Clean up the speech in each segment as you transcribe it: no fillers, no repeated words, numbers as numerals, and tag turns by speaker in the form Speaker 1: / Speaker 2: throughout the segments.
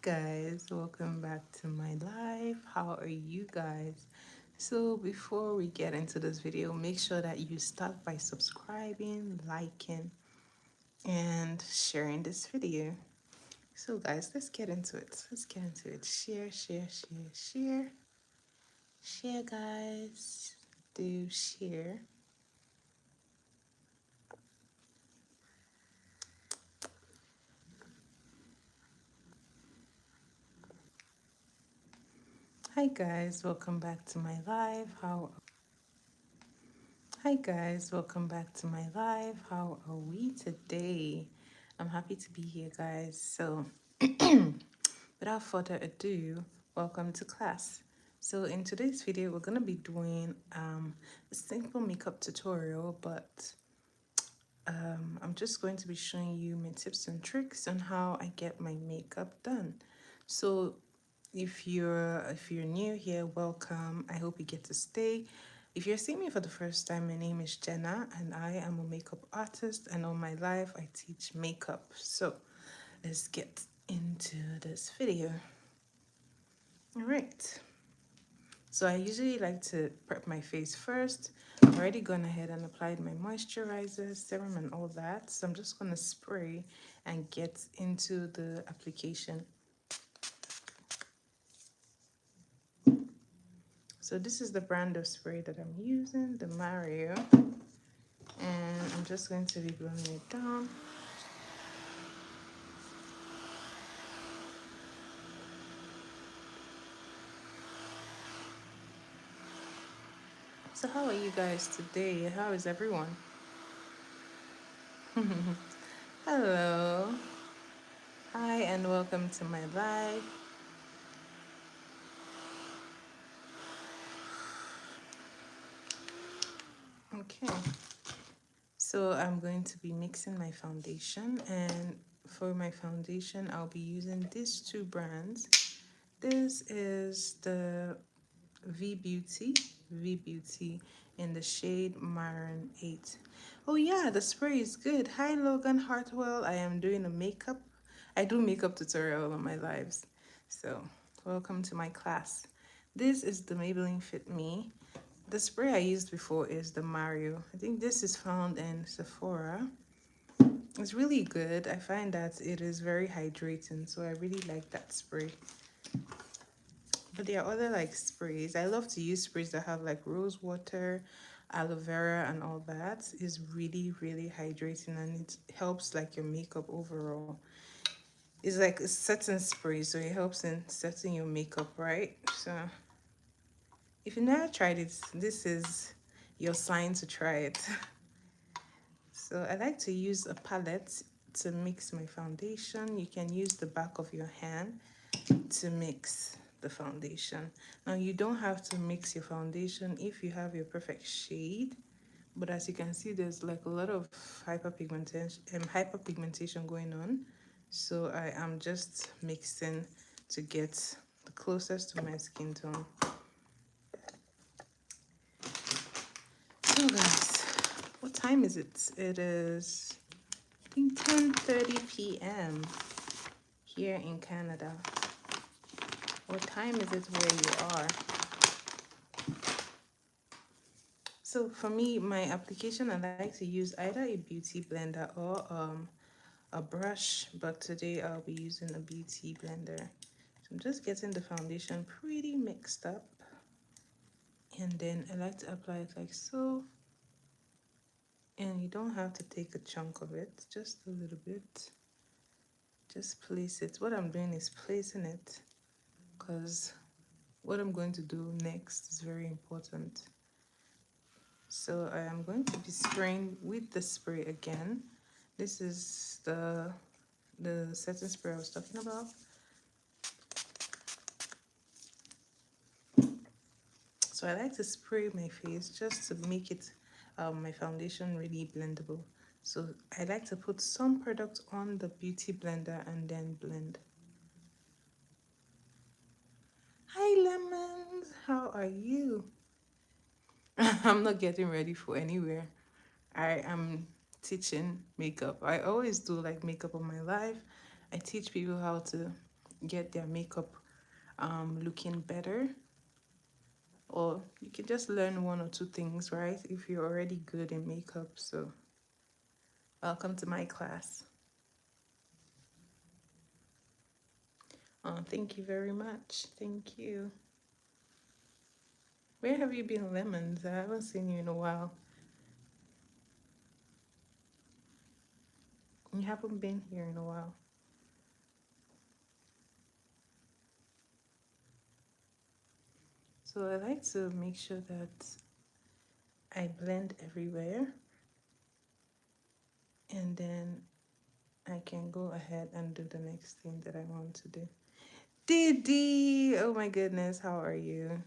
Speaker 1: guys, welcome back to my live. How are you guys? So before we get into this video, make sure that you start by subscribing, liking, and sharing this video. So guys, let's get into it. Share, share, share, share. Share, guys. Do share. Hi guys, welcome back to my live. Hi guys, welcome back to my live. How are we today? I'm happy to be here, guys. So, without further ado, welcome to class. So, in today's video, we're gonna be doing a simple makeup tutorial, but I'm just going to be showing you my tips and tricks on how I get my makeup done. So, if you're new here, welcome. I hope you get to stay. If you're seeing me for the first time, my name is Jenna and I am a makeup artist, and all my life I teach makeup. So let's get into this video. All right. So I usually like to prep my face first. I've already gone ahead and applied my moisturizer, serum, and all that. So I'm just gonna spray and get into the application. So this is the brand of spray that I'm using, the Mario. And I'm just going to be blowing it down. So how are you guys today? How is everyone? Hello. Hi and welcome to my live. Okay. So I'm going to be mixing my foundation, and for my foundation I'll be using these two brands. This is the V Beauty in the shade Maroon 8. Oh yeah, the spray is good. Hi Logan Hartwell. I do makeup tutorial on my lives. So welcome to my class. This is the Maybelline Fit Me. The spray I used before is the Mario. I think this is found in Sephora. It's really good. I find that it is very hydrating, so I really like that spray. But there are other like sprays. I love to use sprays that have like rose water, aloe vera, and all that. It's really, really hydrating, and it helps like your makeup overall. It's like a setting spray, so it helps in setting your makeup, right? So if you never tried it, this is your sign to try it. So I like to use a palette to mix my foundation. You can use the back of your hand to mix the foundation. Now you don't have to mix your foundation if you have your perfect shade, but as you can see, there's like a lot of hyperpigmentation going on. So I am just mixing to get the closest to my skin tone. So guys, what time is it? It is, I think, 10:30 p.m. here in Canada. What time is it where you are? So for me, my application, I like to use either a beauty blender or a brush, but today I'll be using a beauty blender. So I'm just getting the foundation pretty mixed up, and then I like to apply it like so. And you don't have to take a chunk of it, just a little bit. Just place it. What I'm doing is placing it because what I'm going to do next is very important. So I am going to be spraying with the spray again. This is the setting spray I was talking about. So I like to spray my face just to make it my foundation really blendable. So I like to put some product on the beauty blender and then blend. Hi Lemons, how are you? I'm not getting ready for anywhere. I am teaching makeup. I always do like makeup on my live. I teach people how to get their makeup looking better, or you can just learn one or two things, right? If you're already good in makeup. So welcome to my class. Thank you very much. Thank you. Where have you been, Lemons? I haven't seen you in a while. You haven't been here in a while. So I like to make sure that I blend everywhere, and then I can go ahead and do the next thing that I want to do. Didi! Oh my goodness, how are you?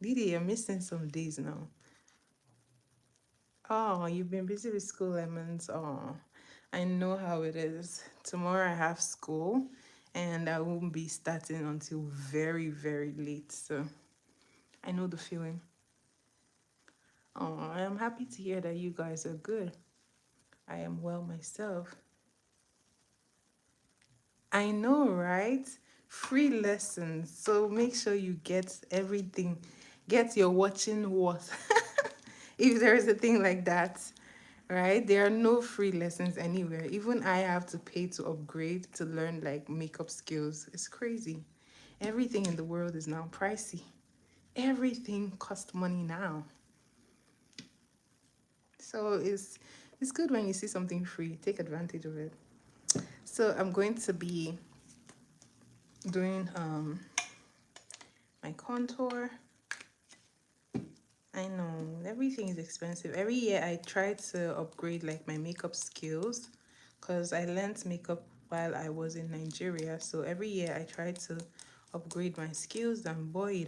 Speaker 1: Didi, you're missing some days now. Oh, you've been busy with school, Lemons. Oh, I know how it is. Tomorrow I have school and I won't be starting until very, very late. So I know the feeling. Oh, I am happy to hear that you guys are good. I am well myself. I know, right? Free lessons. So make sure you get everything. Get your watching worth. If there is a thing like that, right? There are no free lessons anywhere. Even I have to pay to upgrade to learn like makeup skills. It's crazy. Everything in the world is now pricey. Everything costs money now. So it's good when you see something free. Take advantage of it. So I'm going to be doing my contour. I know everything is expensive. Every year I try to upgrade like my makeup skills because I learned makeup while I was in Nigeria. So every year I try to upgrade my skills, and boy,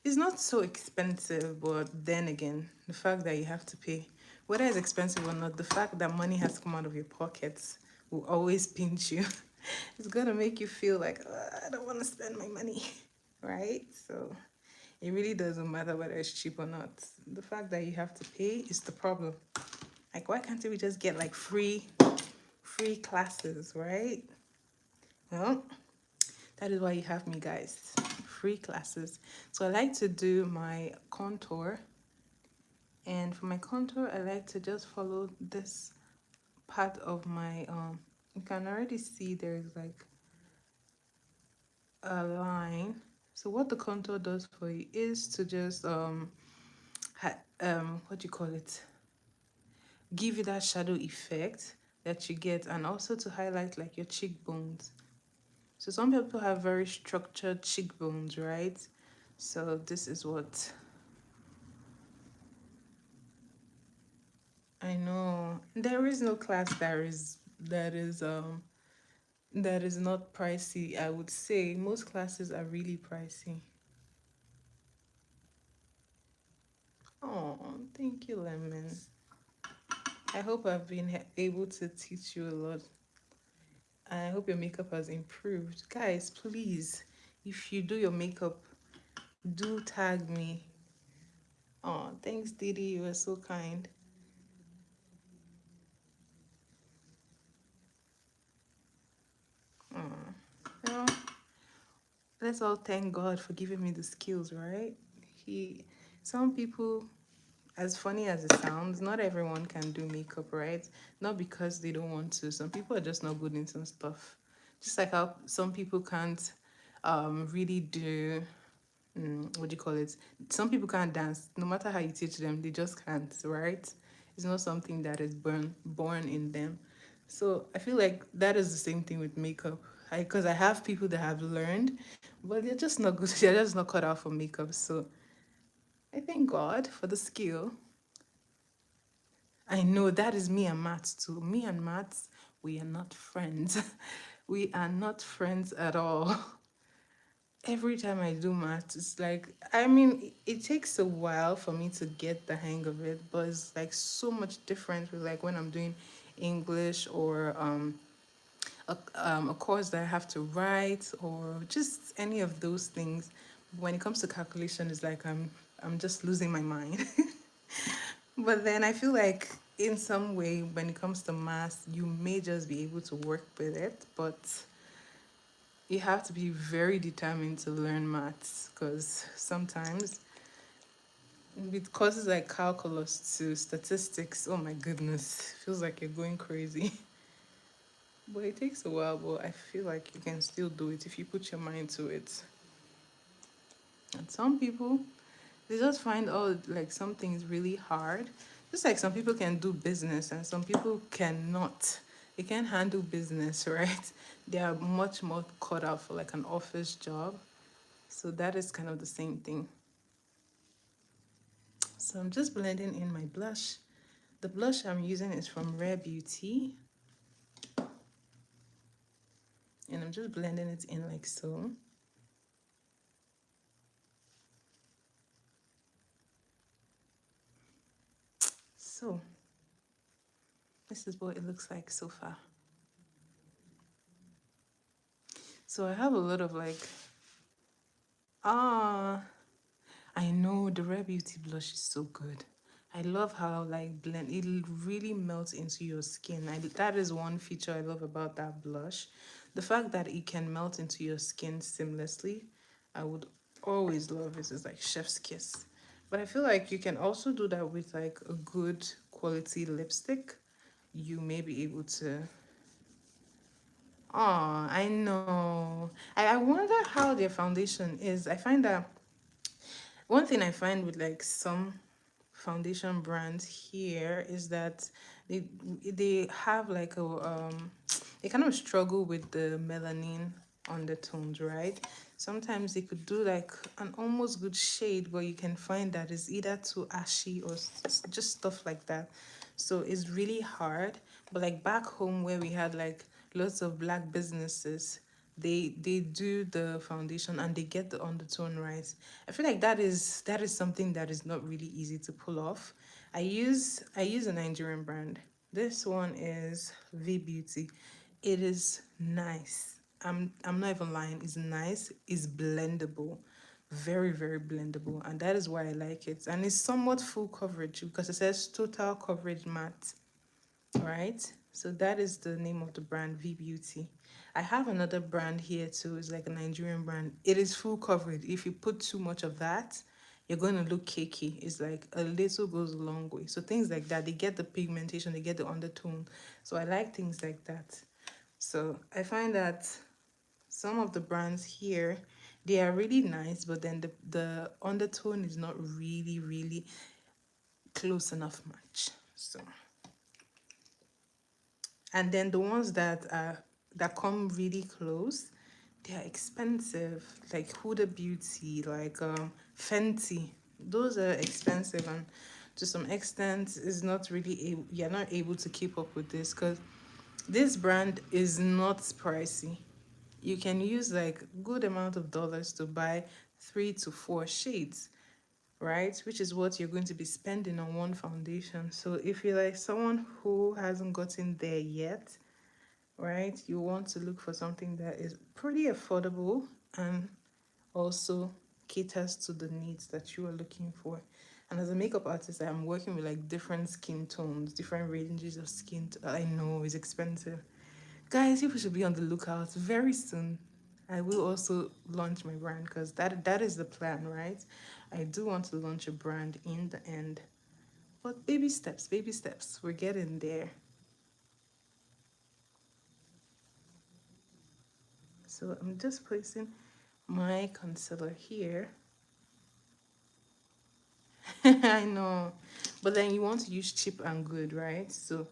Speaker 1: it's not so expensive, but then again, the fact that you have to pay, whether it's expensive or not, the fact that money has to come out of your pockets will always pinch you. It's gonna make you feel like, I don't want to spend my money, right? So it really doesn't matter whether it's cheap or not. The fact that you have to pay is the problem. Like, why can't we just get like free classes, right? Well, that is why you have me, guys. Free classes. So I like to do my contour, and for my contour, I like to just follow this part of my You can already see there's like a line. So what the contour does for you is to just what do you call it? Give you that shadow effect that you get, and also to highlight like your cheekbones. So some people have very structured cheekbones, right? So this is what I know. There is no class that is not pricey. I would say most classes are really pricey. Oh, thank you, Lemon. I hope I've been able to teach you a lot. I hope your makeup has improved. Guys, please, if you do your makeup, do tag me. Oh, thanks, Didi. You were so kind. Oh, well, let's all thank God for giving me the skills, right? Some people, as funny as it sounds, not everyone can do makeup, right? Not because they don't want to. Some people are just not good in some stuff. Just like how some people can't really do what do you call it? Some people can't dance. No matter how you teach them, they just can't, right? It's not something that is born in them. So I feel like that is the same thing with makeup. Because I have people that have learned, but they're just not good. They're just not cut out for makeup. So I thank God for the skill. I know that is me and Matt too. Me and Matt, we are not friends. We are not friends at all. Every time I do math, it's like, I mean, it takes a while for me to get the hang of it, but it's like so much different with like when I'm doing English or a course that I have to write or just any of those things. When it comes to calculation, it's like I'm just losing my mind. But then I feel like in some way, when it comes to math, you may just be able to work with it, but You have to be very determined to learn maths because sometimes with courses like calculus to statistics, oh my goodness, feels like you're going crazy. But it takes a while, but I feel like you can still do it if you put your mind to it. And some people, they just find like some things really hard. Just like some people can do business and some people cannot. They can't handle business, right? They are much more cut out for like an office job. So that is kind of the same thing. So I'm just blending in my blush. The blush I'm using is from Rare Beauty. And I'm just blending it in like so. So this is what it looks like so far. So I have a lot of like, ah, I know the Rare Beauty blush is so good. I love how like blend it really melts into your skin. That is one feature I love about that blush. The fact that it can melt into your skin seamlessly, I would always love it. It's like chef's kiss. But I feel like you can also do that with like a good quality lipstick. You may be able to. Oh, I know. I wonder how their foundation is. I find that one thing I find with like some foundation brands here is that they they have like a they kind of struggle with the melanin undertones, right? Sometimes they could do like an almost good shade, but you can find that it's either too ashy or just stuff like that. So it's really hard. But like back home where we had like lots of black businesses, they do the foundation and they get the undertone right. I feel like that is something that is not really easy to pull off. I use a Nigerian brand. This one is V Beauty. It is nice. I'm not even lying. It's nice. It's blendable. Very, very blendable. And that is why I like it. And it's somewhat full coverage because it says total coverage matte, right? So that is the name of the brand, V Beauty. I have another brand here too. It's like a Nigerian brand. It is full coverage. If you put too much of that, you're going to look cakey. It's like a little goes a long way. So things like that, they get the pigmentation, they get the undertone. So I like things like that. So I find that some of the brands here, they are really nice, but then the undertone is not really, really close enough match. So and then the ones that come really close, they are expensive, like Huda Beauty, like Fenty. Those are expensive, and to some extent is not really able, you're not able to keep up with this because this brand is not pricey. You can use like good amount of dollars to buy 3 to 4 shades, right? Which is what you're going to be spending on one foundation. So if you're like someone who hasn't gotten there yet, right, you want to look for something that is pretty affordable and also caters to the needs that you are looking for. And as a makeup artist, I'm working with like different skin tones, different ranges of skin. I know it's expensive. Guys, people should be on the lookout very soon. I will also launch my brand because that is the plan, right? I do want to launch a brand in the end. But baby steps, baby steps. We're getting there. So I'm just placing my concealer here. I know. But then you want to use cheap and good, right? So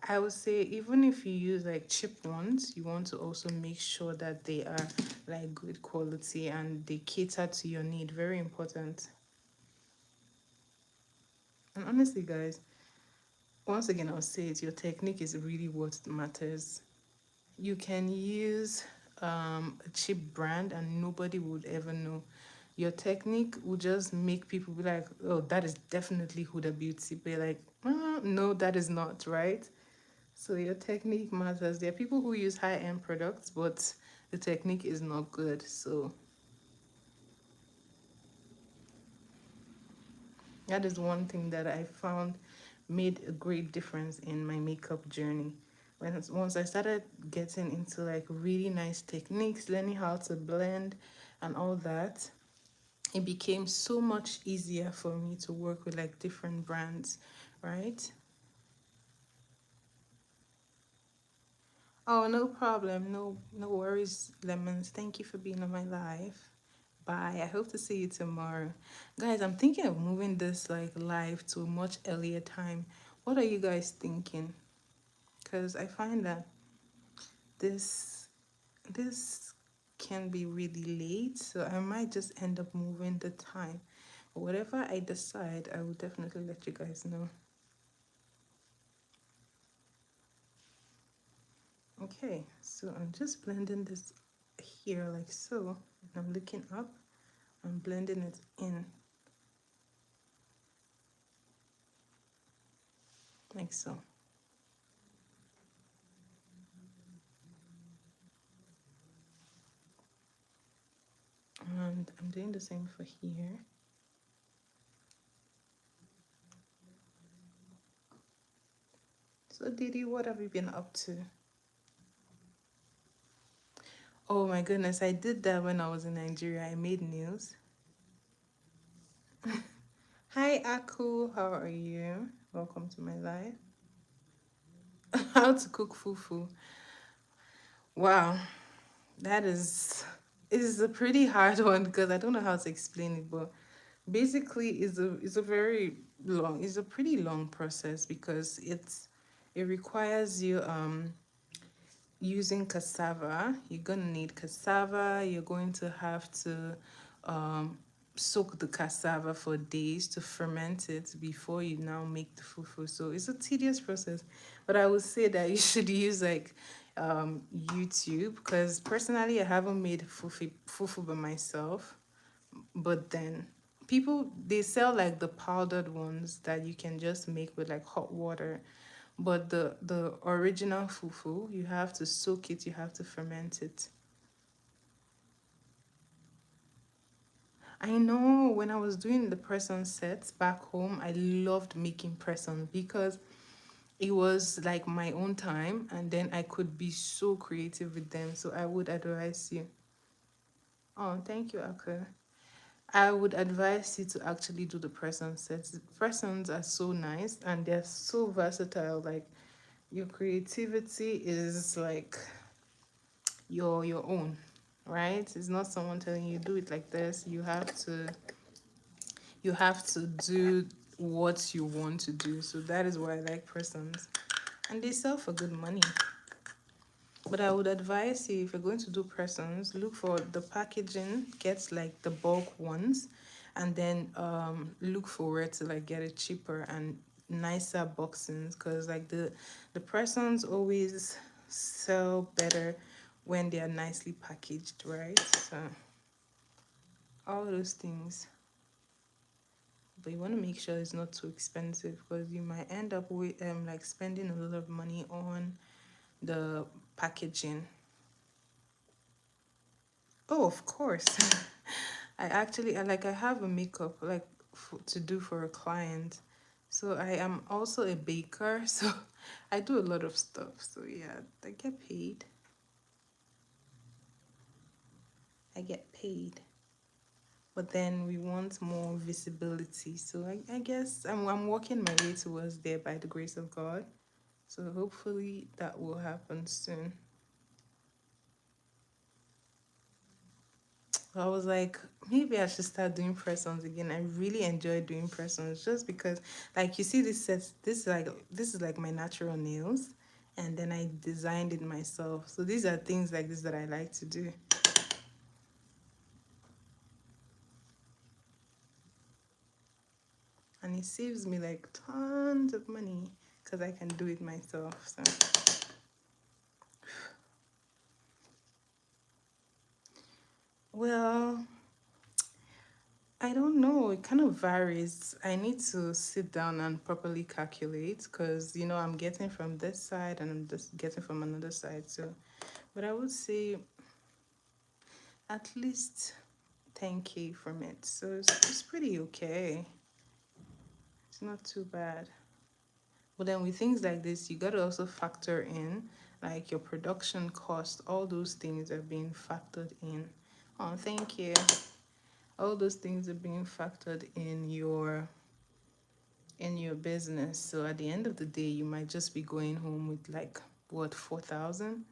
Speaker 1: I would say even if you use like cheap ones, you want to also make sure that they are like good quality and they cater to your need. Very important. And honestly, guys, once again, I'll say it, your technique is really what matters. You can use a cheap brand and nobody would ever know. Your technique will just make people be like, oh, that is definitely Huda Beauty. Be like, no, that is not, right? So your technique matters. There are people who use high-end products, but the technique is not good. So that is one thing that I found made a great difference in my makeup journey. Once I started getting into like really nice techniques, learning how to blend and all that, it became so much easier for me to work with like different brands, right? Oh, no problem. No worries, Lemons. Thank you for being on my live. Bye. I hope to see you tomorrow. Guys, I'm thinking of moving this like live to a much earlier time. What are you guys thinking? Because I find that this this can be really late, so I might just end up moving the time. But whatever I decide, I will definitely let you guys know. Okay, so I'm just blending this here like so, and I'm looking up, I'm blending it in like so. And I'm doing the same for here. So Didi, what have you been up to? Oh my goodness, I did that when I was in Nigeria. I made nails. Hi Aku, how are you? Welcome to my life. How to cook fufu. Wow, that is a pretty hard one because I don't know how to explain it, but basically it's a very long, it's a pretty long process because it requires you using cassava. You're gonna need cassava. You're going to have to um, soak the cassava for days to ferment it before you now make the fufu. So it's a tedious process, but I would say that you should use like YouTube because personally I haven't made fufu by myself, but then people they sell like the powdered ones that you can just make with like hot water, but the original fufu, you have to soak it, you have to ferment it. I know when I was doing the press-on sets back home, I loved making press-on because it was like my own time and then I could be so creative with them. So I would advise you. Oh, thank you, Aka. I would advise you to actually do the press-on sets. Press-ons are so nice and they're so versatile. Like your creativity is like your own, right? It's not someone telling you do it like this. You have to do what you want to do. So that is why I like persons. And they sell for good money. But I would advise you if you're going to do persons, look for the packaging, get like the bulk ones, and then look for where to like get it cheaper and nicer boxings because like the persons always sell better when they are nicely packaged, right? So all those things. But you want to make sure it's not too expensive because you might end up with like spending a lot of money on the packaging. Oh, of course. I have a makeup like to do for a client. So I am also a baker, so I do a lot of stuff. So yeah, I get paid. I get paid. But then we want more visibility. So I guess I'm working my way towards there by the grace of God. So hopefully that will happen soon. I was like, maybe I should start doing press-ons again. I really enjoy doing press-ons just because, like, you see this set. This is like my natural nails, and then I designed it myself. So these are things like this that I like to do, and it saves me like tons of money because I can do it myself. So, well, I don't know. It kind of varies. I need to sit down and properly calculate because I'm getting from this side and I'm just getting from another side. So, but I would say at least 10K from it. So it's pretty okay. It's not too bad. But then with things like this, you got to also factor in like your production cost. All those things are being factored in. Oh, thank you. All those things are being factored in your business. So at the end of the day, you might just be going home with like what, 4,000.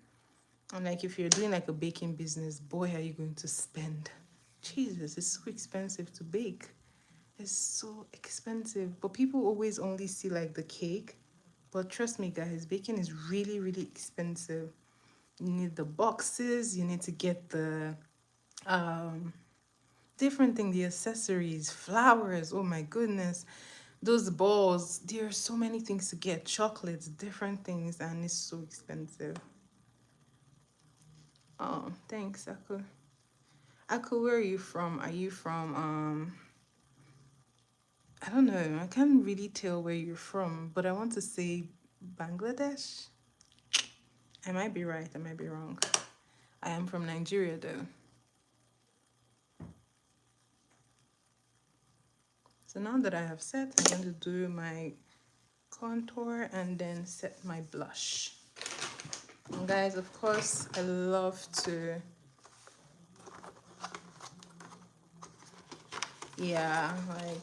Speaker 1: And like if you're doing like a baking business, boy, are you going to spend? Jesus, it's so expensive to bake. It's so expensive. But people always only see like the cake. But trust me, guys, baking is really, really expensive. You need the boxes, you need to get the um different thing, the accessories, flowers. Oh my goodness. Those balls, there are so many things to get, chocolates, different things, and it's so expensive. Oh, thanks, Aku. Aku, where are you from? Are you from I don't know. I can't really tell where you're from, but I want to say Bangladesh. I might be right, I might be wrong. I am from Nigeria though. So now that I have set, I'm going to do my contour and then set my blush. And guys, of course, I love to, yeah, like,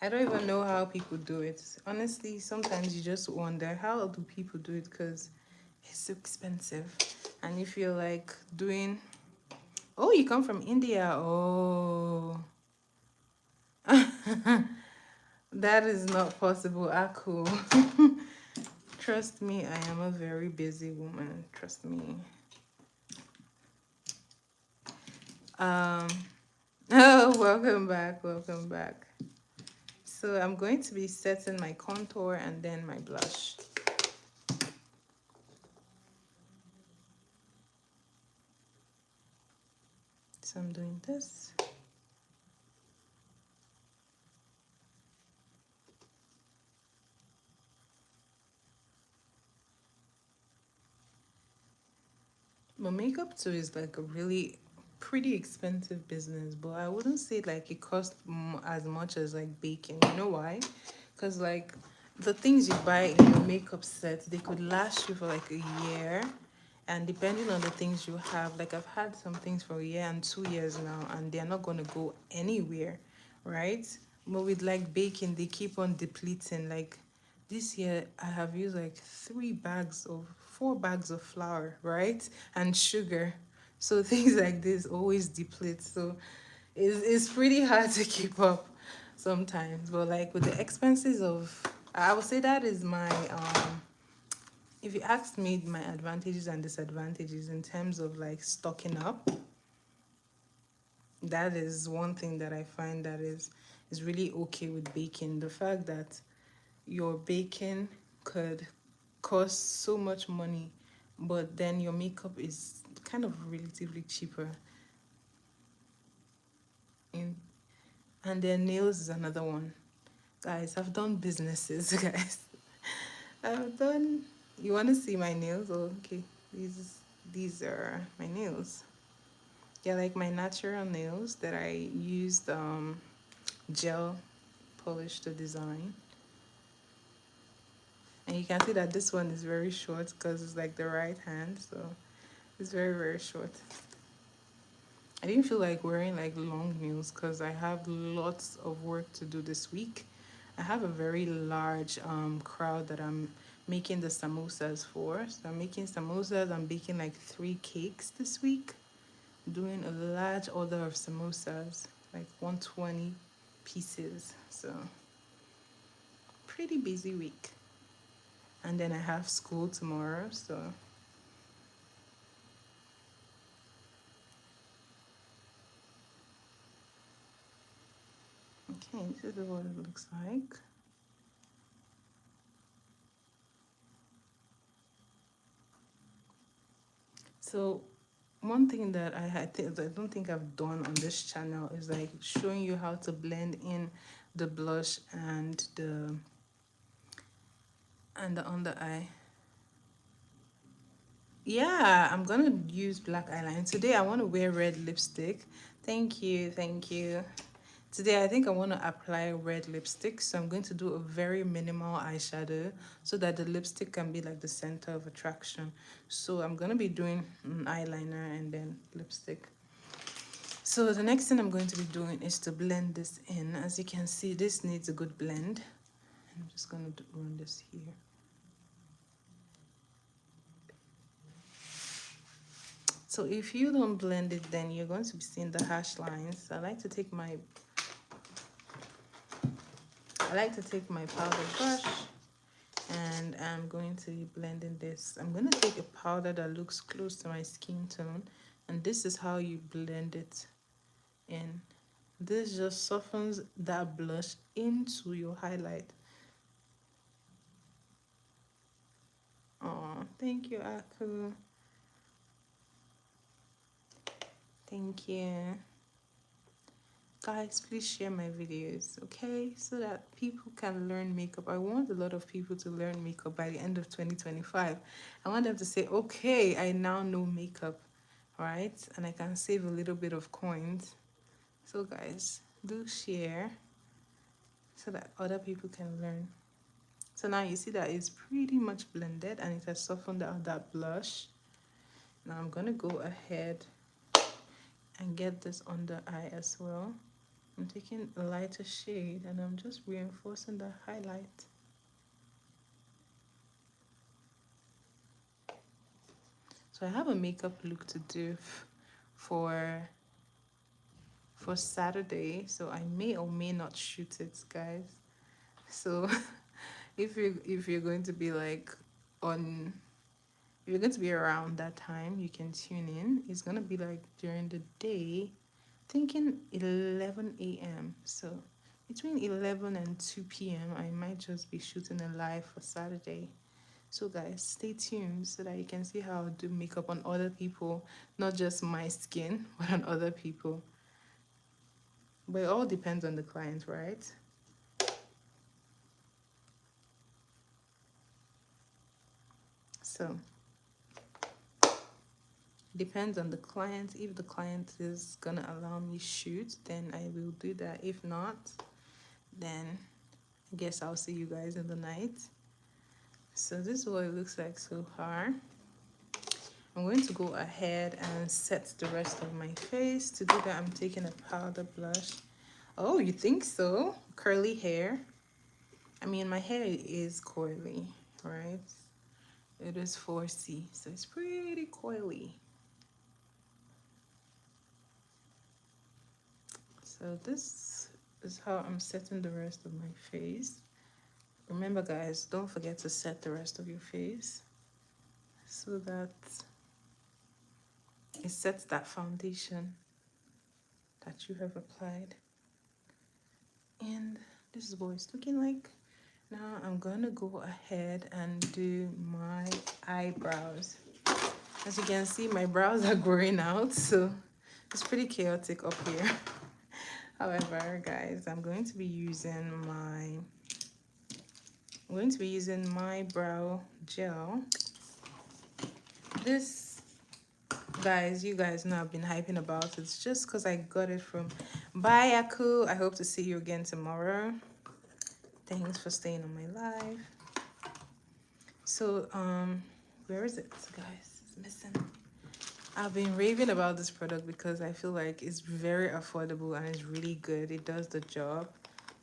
Speaker 1: I don't even know how people do it. Honestly, sometimes you just wonder, how do people do it? Because it's so expensive. And if you're like doing, oh, you come from India. Oh, that is not possible, Aku. Trust me, I am a very busy woman. Trust me. Um, oh, welcome back, welcome back. So I'm going to be setting my contour and then my blush. So I'm doing this. But makeup too is like a really pretty expensive business, but I wouldn't say like it costs as much as like baking. You know why? Because like the things you buy in your makeup set, they could last you for like a year. And depending on the things you have, like I've had some things for a year and 2 years now, and they're not going to go anywhere, right? But with like baking, they keep on depleting. Like this year, I have used like 4 bags of flour, right? And sugar. So things like this always deplete. So it's pretty hard to keep up sometimes. But like with the expenses of, I would say that is my if you asked me my advantages and disadvantages in terms of like stocking up, that is one thing that I find that is really okay with baking. The fact that your baking could cost so much money, but then your makeup is kind of relatively cheaper. In, and then nails is another one. Guys, I've done businesses, guys. I've done. You want to see my nails? Oh, okay. These are my nails. Yeah, like my natural nails that I used gel polish to design. And you can see that this one is very short because it's like the right hand, so it's very, very short. I didn't feel like wearing like long nails because I have lots of work to do this week. I have a very large crowd that I'm making the samosas for. So I'm making samosas. I'm baking like 3 cakes this week. Doing a large order of samosas, like 120 pieces. So pretty busy week. And then I have school tomorrow, so okay, this is what it looks like. So one thing that I don't think I've done on this channel is like showing you how to blend in the blush and the under eye. Yeah, I'm gonna use black eyeliner today. I want to wear red lipstick. Thank you, thank you. Today I think I want to apply red lipstick, so I'm going to do a very minimal eyeshadow so that the lipstick can be like the center of attraction. So I'm going to be doing an eyeliner and then lipstick. So the next thing I'm going to be doing is to blend this in. As you can see, this needs a good blend. I'm just going to run this here. So if you don't blend it, then you're going to be seeing the harsh lines. I like to take my powder brush, and I'm going to be blending this. I'm going to take a powder that looks close to my skin tone, and this is how you blend it in. This just softens that blush into your highlight. Oh, thank you, Aku. Thank you. Guys, please share my videos, okay? So that people can learn makeup. I want a lot of people to learn makeup by the end of 2025. I want them to say, okay, I now know makeup, right? And I can save a little bit of coins. So guys, do share so that other people can learn. So now you see that it's pretty much blended and it has softened out that blush. Now I'm gonna go ahead and get this under eye as well. I'm taking a lighter shade and I'm just reinforcing the highlight. So I have a makeup look to do for Saturday, so I may or may not shoot it, guys. So if you're going to be like on if you're going to be around that time, you can tune in. It's gonna be like during the day, thinking 11 a.m. So between 11 and 2 p.m. I might just be shooting a live for Saturday. So guys, stay tuned so that you can see how I do makeup on other people, not just my skin, but on other people. But it all depends on the client, right? So depends on the client. If the client is gonna allow me shoot, then I will do that. If not, then I guess I'll see you guys in the night. So this is what it looks like so far. I'm going to go ahead and set the rest of my face. To do that, I'm taking a powder blush. Oh, you think so? Curly hair. I mean, my hair is coily, right? It is 4C, so it's pretty coily. So this is how I'm setting the rest of my face. Remember guys, don't forget to set the rest of your face so that it sets that foundation that you have applied. And this is what it's looking like. Now I'm gonna go ahead and do my eyebrows. As you can see, my brows are growing out, so it's pretty chaotic up here. However, guys, I'm going to be using my brow gel. This, guys, you guys know I've been hyping about it. It's just because I got it from Bayaku. I hope to see you again tomorrow. Thanks for staying on my live. So, where is it, guys? It's missing. I've been raving about this product because I feel like it's very affordable and it's really good. It does the job.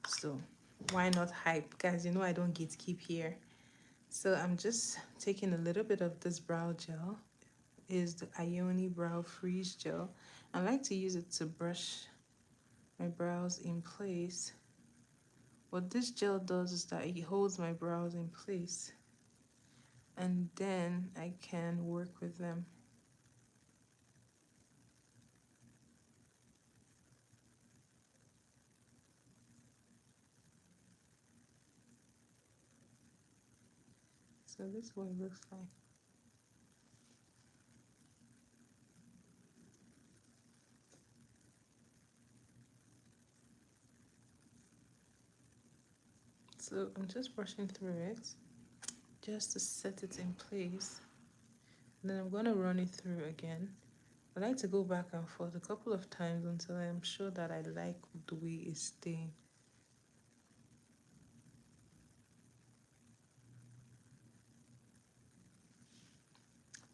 Speaker 1: So why not hype? Guys, you know I don't gatekeep here. So I'm just taking a little bit of this brow gel. It is the Ioni Brow Freeze Gel. I like to use it to brush my brows in place. What this gel does is that it holds my brows in place. And then I can work with them. So this is what it looks like. So I'm just brushing through it just to set it in place. Then I'm going to run it through again I like to go back and forth a couple of times until I'm sure that I like the way it's staying.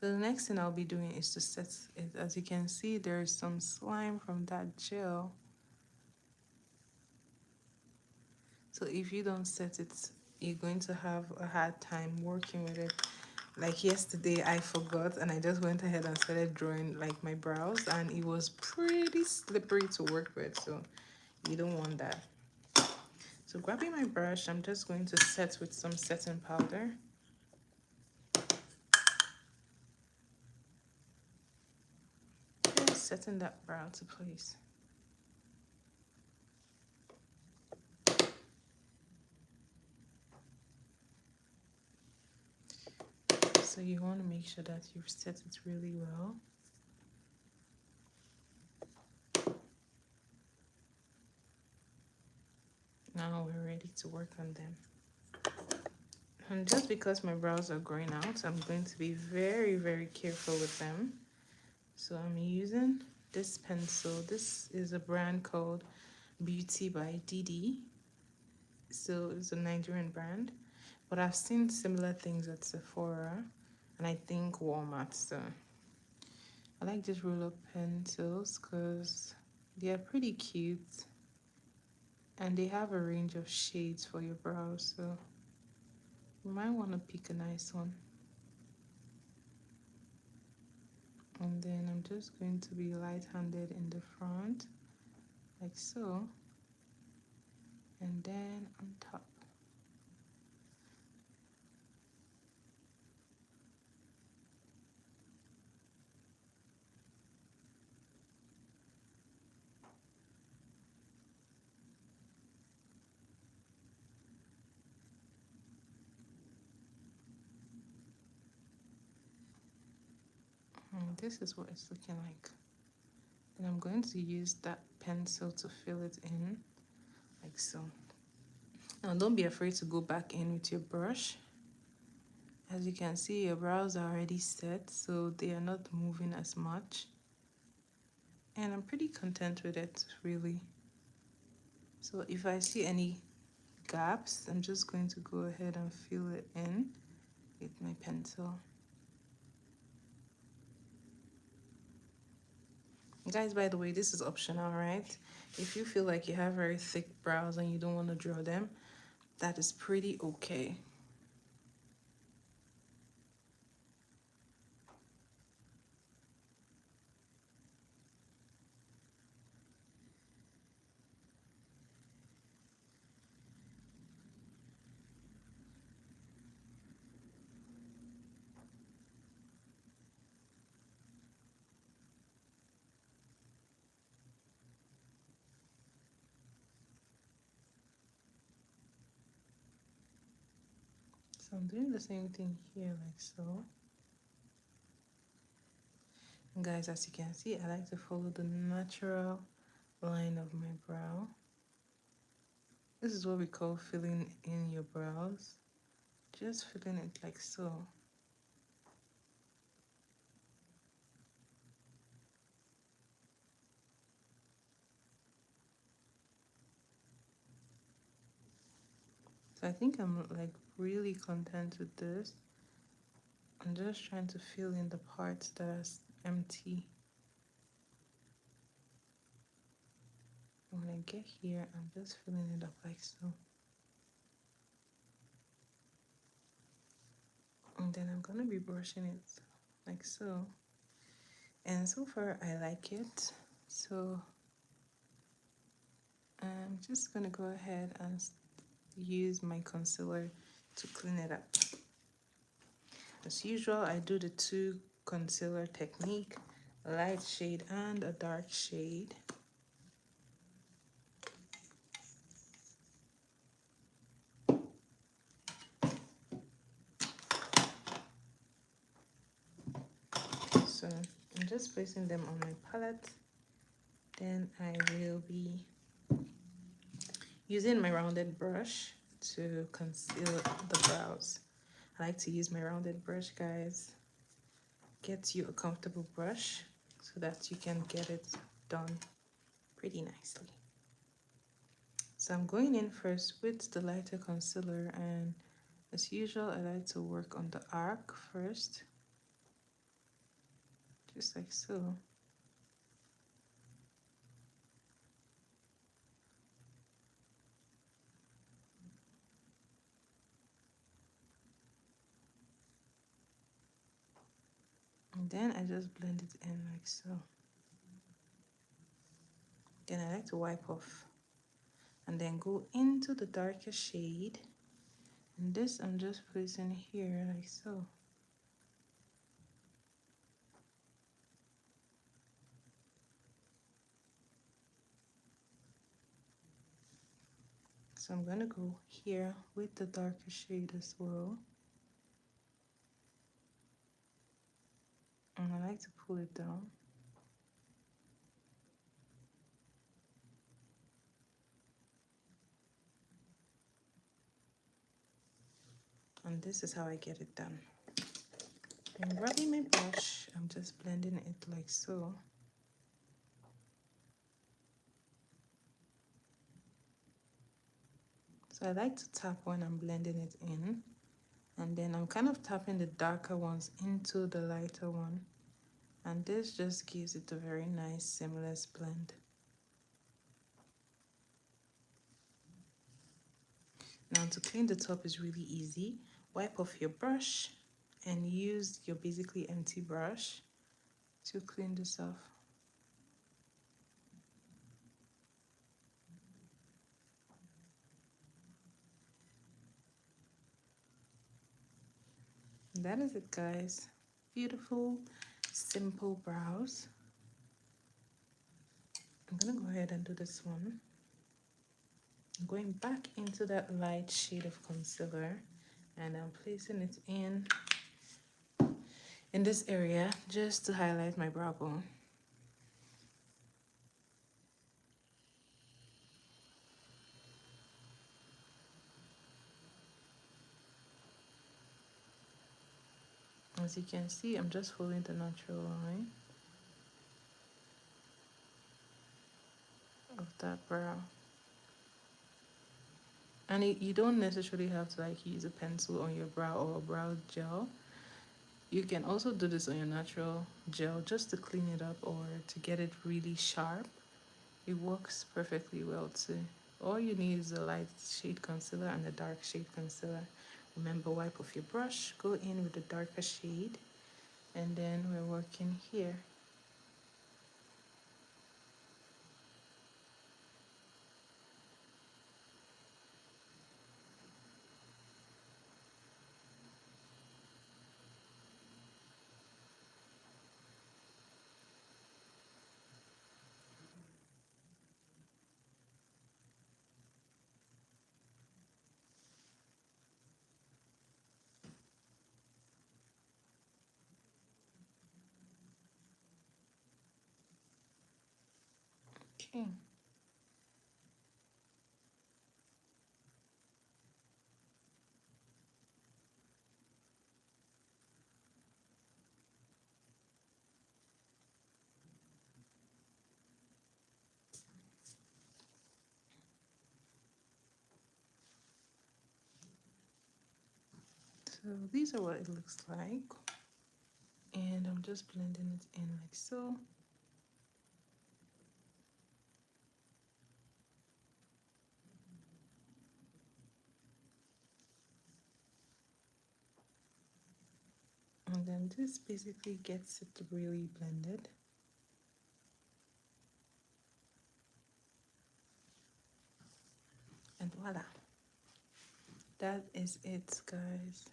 Speaker 1: The next thing I'll be doing is to set it. As you can see, there's some slime from that gel. So if you don't set it, you're going to have a hard time working with it. Like yesterday, I forgot and I just went ahead and started drawing like my brows, and it was pretty slippery to work with. So you don't want that. So grabbing my brush, I'm just going to set with some setting powder. Just setting that brow to place. So you want to make sure that you've set it really well. Now we're ready to work on them. And just because my brows are growing out, I'm going to be very, very careful with them. So I'm using this pencil. This is a brand called Beauty by Didi. So it's a Nigerian brand. But I've seen similar things at Sephora and I think Walmart. So I like these roll-up pencils because they are pretty cute and they have a range of shades for your brows. So you might want to pick a nice one. And then I'm just going to be light-handed in the front, like so, and then on top. And this is what it's looking like. And I'm going to use that pencil to fill it in, like so. Now don't be afraid to go back in with your brush. As you can see, your brows are already set, so they are not moving as much. And I'm pretty content with it, really. So if I see any gaps, I'm just going to go ahead and fill it in with my pencil. Guys, by the way, this is optional, right? If you feel like you have very thick brows and you don't want to draw them, that is pretty okay. So I'm doing the same thing here, like so. And guys, as you can see, I like to follow the natural line of my brow. This is what we call filling in your brows. Just filling it like so. So I think I'm like really content with this. I'm just trying to fill in the parts that are empty. And when I get here, I'm just filling it up like so. And then I'm gonna be brushing it like so. And so far I like it. So I'm just gonna go ahead and use my concealer to clean it up. As usual, I do the two concealer technique, a light shade and a dark shade. So I'm just placing them on my palette. Then I will be using my rounded brush to conceal the brows. I like to use my rounded brush, guys. Get you a comfortable brush so that you can get it done pretty nicely. So I'm going in first with the lighter concealer, and as usual I like to work on the arc first, just like so. And then I just blend it in like so. Then I like to wipe off and then go into the darker shade, and this I'm just placing here like so. So I'm gonna go here with the darker shade as well, and I like to pull it down. And this is how I get it done. I'm rubbing my brush, I'm just blending it like so. So I like to tap when I'm blending it in, and then I'm kind of tapping the darker ones into the lighter one, and this just gives it a very nice seamless blend. Now to clean the top is really easy. Wipe off your brush and use your basically empty brush to clean this off. And that is it, guys. Beautiful, simple brows. I'm gonna go ahead and do this one. I'm going back into that light shade of concealer, and I'm placing it in this area just to highlight my brow bone. As you can see, I'm just following the natural line of that brow. And you don't necessarily have to like use a pencil on your brow or a brow gel. You can also do this on your natural gel just to clean it up or to get it really sharp. It works perfectly well too. All you need is a light shade concealer and a dark shade concealer. Remember, wipe off your brush, go in with the darker shade, and then we're working here. Okay. So these are what it looks like. And I'm just blending it in like so. And then this basically gets it really blended. And voila. That is it, guys.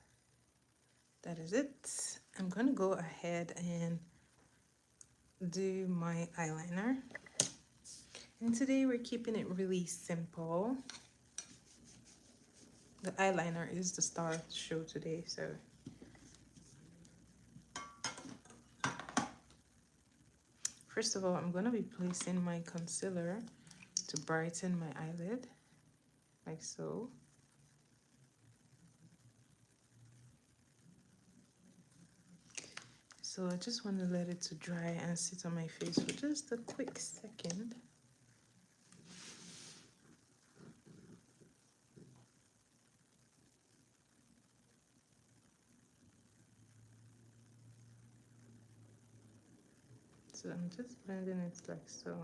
Speaker 1: That is it. I'm gonna go ahead and do my eyeliner. And today we're keeping it really simple. The eyeliner is the star of the show today, so first of all, I'm gonna be placing my concealer to brighten my eyelid, like so. So I just want to let it to dry and sit on my face for just a quick second. So I'm just blending it like so.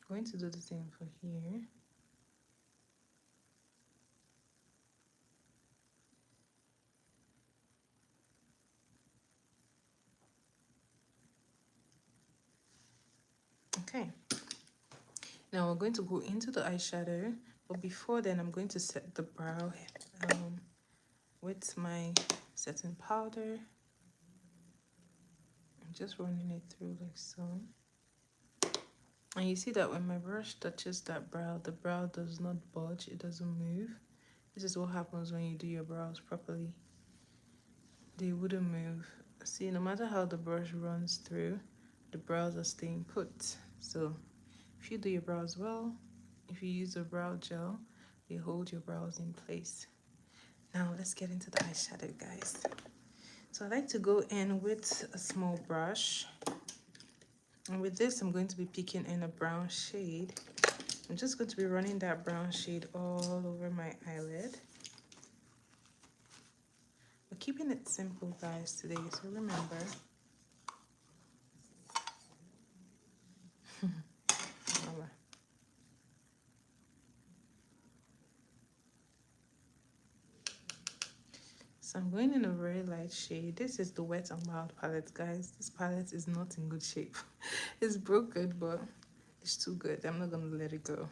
Speaker 1: I'm going to do the same for here. Okay, now we're going to go into the eyeshadow, but before then I'm going to set the brow with my setting powder. I'm just running it through like so. And you see that when my brush touches that brow, the brow does not budge, it doesn't move. This is what happens when you do your brows properly. They wouldn't move. See, no matter how the brush runs through, the brows are staying put. So if you do your brows well, if you use a brow gel, they hold your brows in place. Now let's get into the eyeshadow, guys. So I like to go in with a small brush. And with this, I'm going to be picking in a brown shade. I'm just going to be running that brown shade all over my eyelid. We're keeping it simple, guys, today, so remember. So I'm going in a very light shade. This is the Wet n Wild palette, guys. This palette is not in good shape. It's broken, but it's too good. I'm not going to let it go.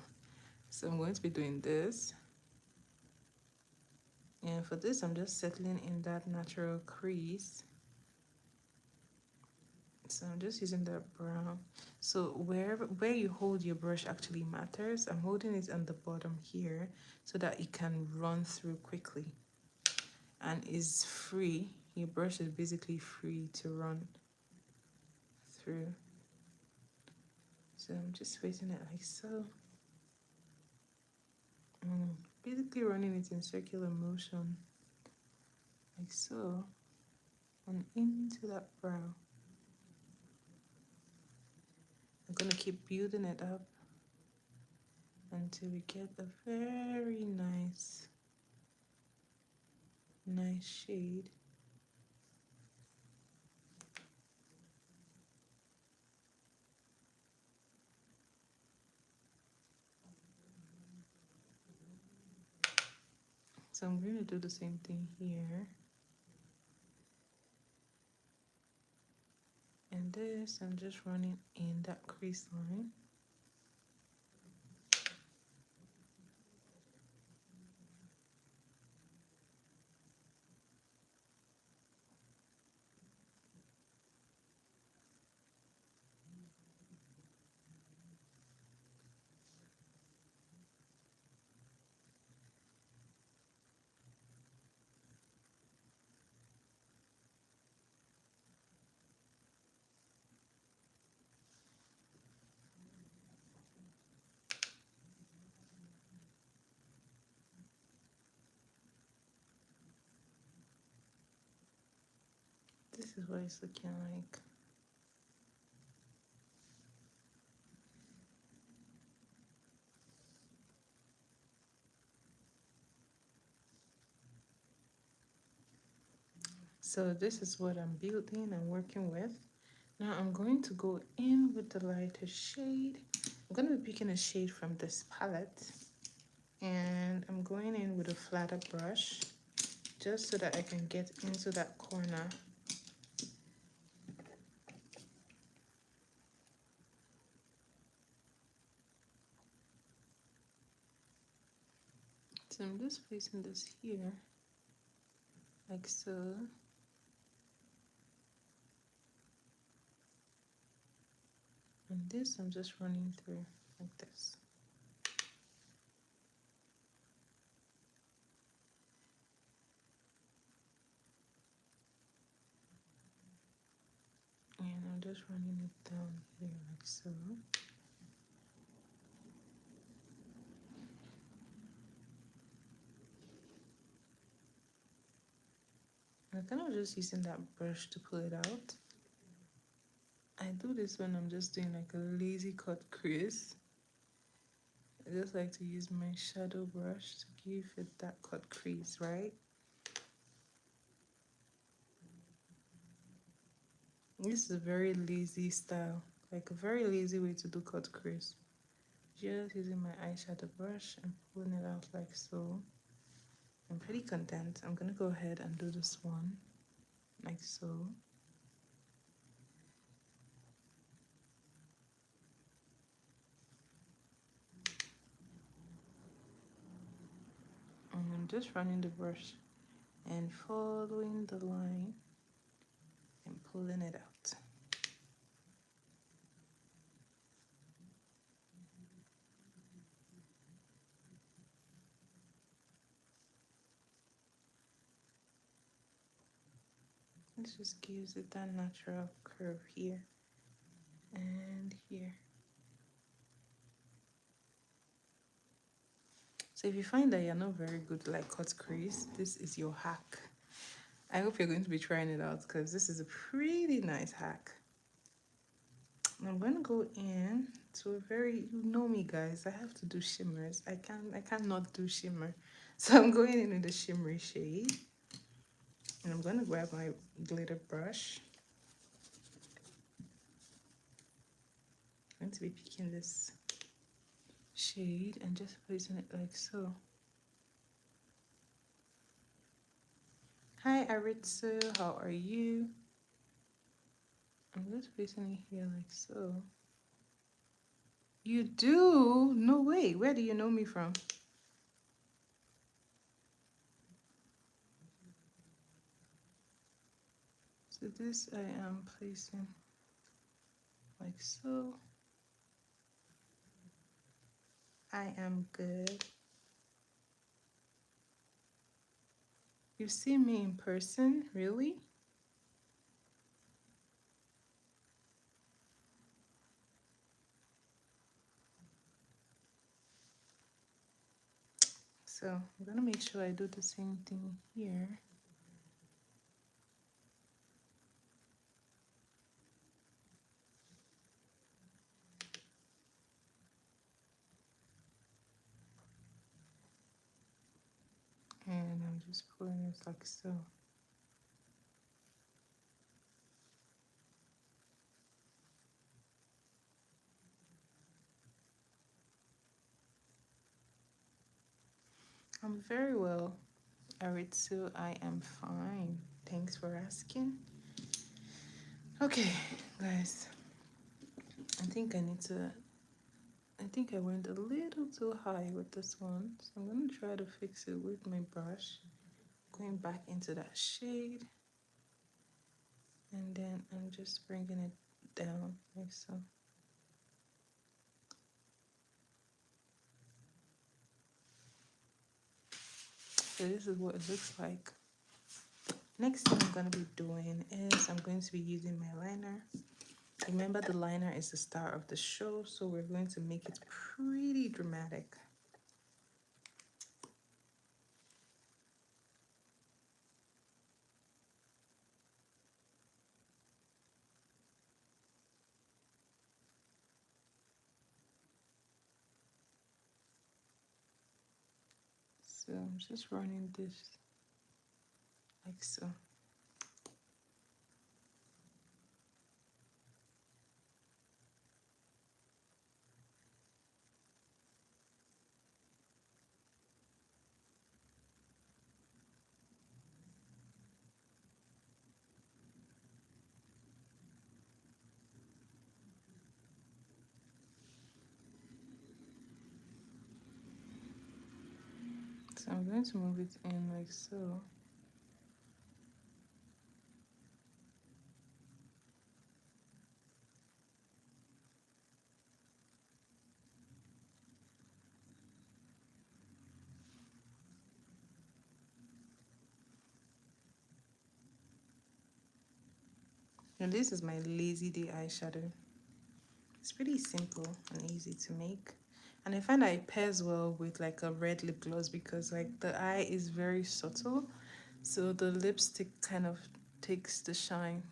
Speaker 1: So I'm going to be doing this. And for this, I'm just settling in that natural crease. So I'm just using that brown. So where you hold your brush actually matters. I'm holding it on the bottom here so that it can run through quickly and is free. Your brush is basically free to run through. So I'm just placing it like so. Basically running it in circular motion like so and into that brow. I'm gonna keep building it up until we get a very nice shade. So I'm going to do the same thing here. And this, I'm just running in that crease line. This is what it's looking like. So this is what I'm building and working with. Now I'm going to go in with the lighter shade. I'm going to be picking a shade from this palette. And I'm going in with a flatter brush just so that I can get into that corner. So I'm just placing this here, like so. And this I'm just running through like this. just running it down here like so. I'm kind of just using that brush to pull it out. I do this when I'm just doing like a lazy cut crease. I just like to use my shadow brush to give it that cut crease, right? This is a very lazy style, like a very lazy way to do cut crease. Just using my eyeshadow brush and pulling it out like so. I'm pretty content. I'm gonna go ahead and do this one like so. And I'm just running the brush and following the line and pulling it out. This just gives it that natural curve here and here. So if you find that you're not very good like cut crease, this is your hack. I hope you're going to be trying it out because this is a pretty nice hack. I'm going to go in to a very, you know me guys, I have to do shimmers. I cannot do shimmer. So I'm going in with the shimmery shade. And I'm going to grab my glitter brush. I'm going to be picking this shade and just placing it like so. Hi Aritsu, how are you? I'm just placing it here like so. You do? No way. Where do you know me from? So this I am placing like so. I am good. You've seen me in person, really? So I'm gonna make sure I do the same thing here. And I'm just pulling it like so. I'm very well, Aritsu. I am fine. Thanks for asking. Okay, guys. I think I went a little too high with this one. So I'm gonna try to fix it with my brush. Going back into that shade. And then I'm just bringing it down like so. So this is what it looks like. Next thing I'm going to be doing is I'm going to be using my liner. Remember, the liner is the star of the show, so we're going to make it pretty dramatic. So I'm just running this like so. So I'm going to move it in like so. And this is my lazy day eyeshadow. It's pretty simple and easy to make. And I find that it pairs well with like a red lip gloss because like the eye is very subtle. So the lipstick kind of takes the shine.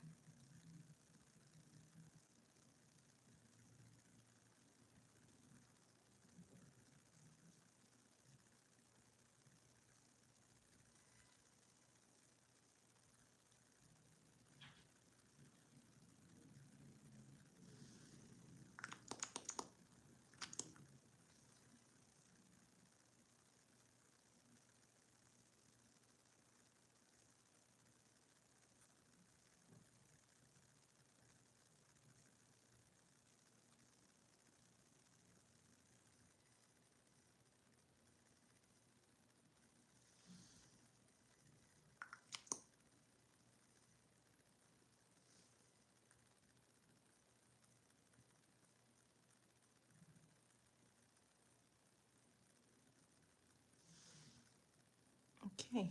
Speaker 1: Okay.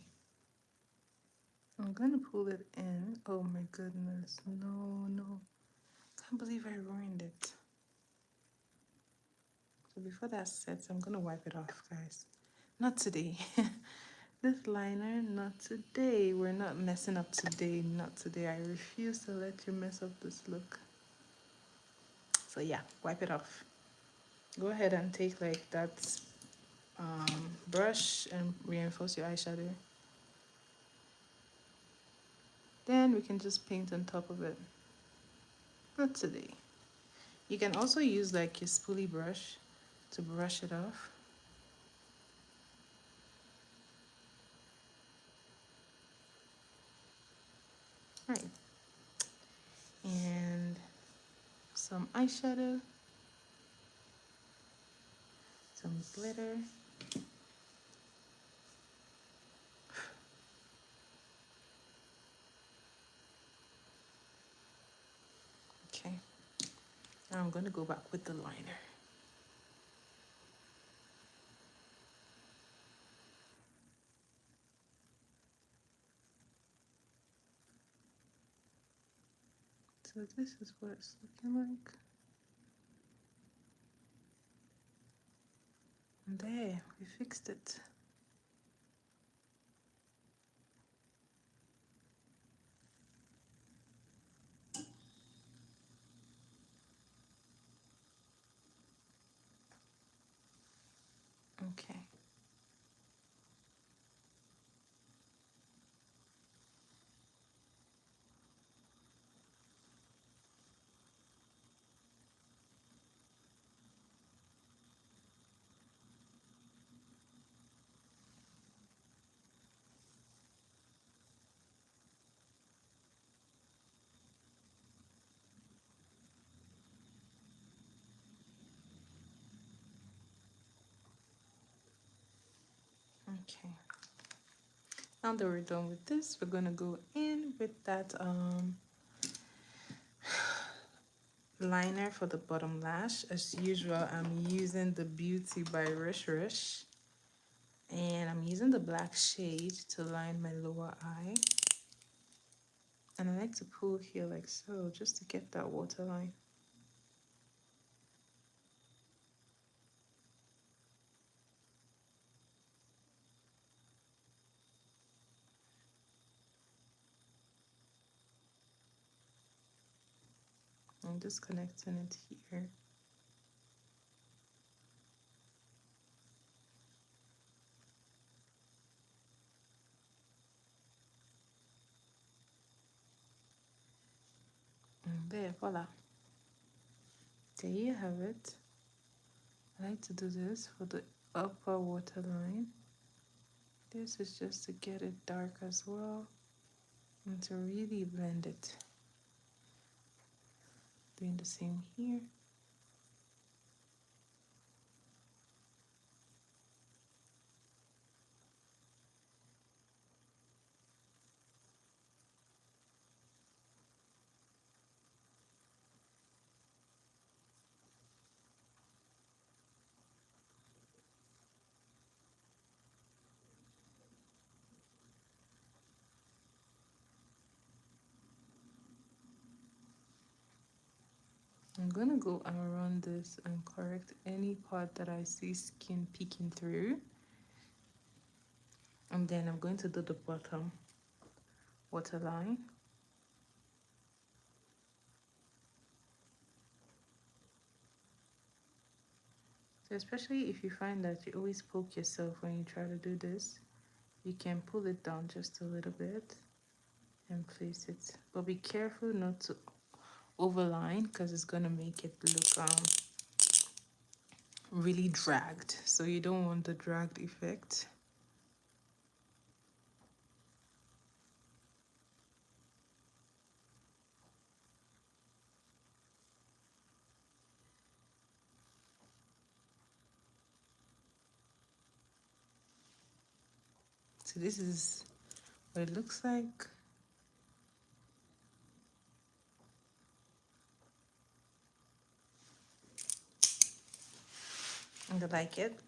Speaker 1: I'm gonna pull it in. Oh my goodness. No, no. Can't believe I ruined it. So before that sets, I'm gonna wipe it off, guys. Not today. This liner, not today. We're not messing up today. Not today. I refuse to let you mess up this look. So yeah, wipe it off. Go ahead and take like that brush and reinforce your eyeshadow. Then we can just paint on top of it. Not today. You can also use like your spoolie brush to brush it off. Right. And some eyeshadow, some glitter. Okay. Now I'm going to go back with the liner. So this is what it's looking like. And there, we fixed it. Okay. Okay. Now that we're done with this, we're gonna go in with that liner for the bottom lash. As usual, I'm using the Beauty by Rush Rush. And I'm using the black shade to line my lower eye. And I like to pull here like so, just to get that waterline. I'm just connecting it here. And there, voila. There you have it. I like to do this for the upper waterline. This is just to get it dark as well and to really blend it. Doing the same here. I'm gonna go around this and correct any part that I see skin peeking through. And then I'm going to do the bottom waterline. So especially if you find that you always poke yourself when you try to do this, you can pull it down just a little bit and place it. But be careful not to overline because it's gonna make it look really dragged. So you don't want the dragged effect. So this is what it looks like. And I like it.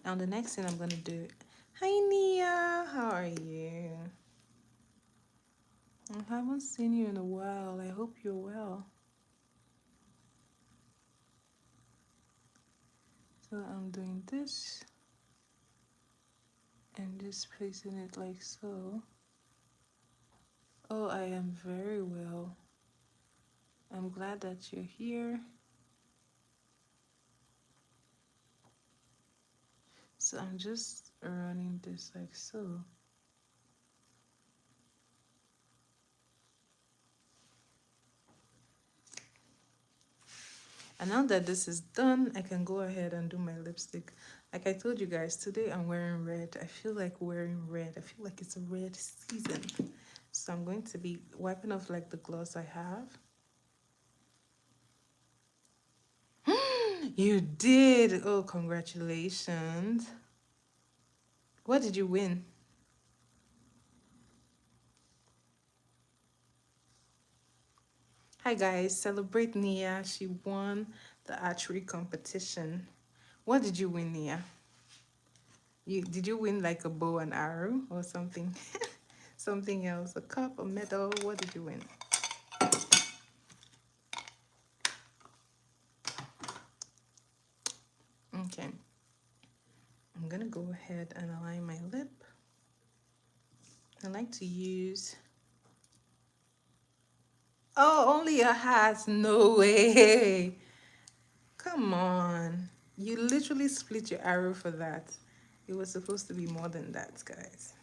Speaker 1: Now the next thing I'm gonna do. Hi Nia, how are you? I haven't seen you in a while. I hope you're well. So I'm doing this and just placing it like so. Oh, I am very well. I'm glad that you're here. So I'm just running this like so. And now that this is done, I can go ahead and do my lipstick. Like I told you guys, today I'm wearing red. I feel like wearing red. I feel like it's a red season. So I'm going to be wiping off like the gloss I have. You did! Oh, congratulations. What did you win? Hi guys, celebrate Nia. She won the archery competition. What did you win, Nia? Did you win like a bow and arrow or something? Something else? A cup, a medal? What did you win? Okay. I'm gonna go ahead and align my lip. I like to use. Oh, only a hat. No way. Come on. You literally split your arrow for that. It was supposed to be more than that, guys.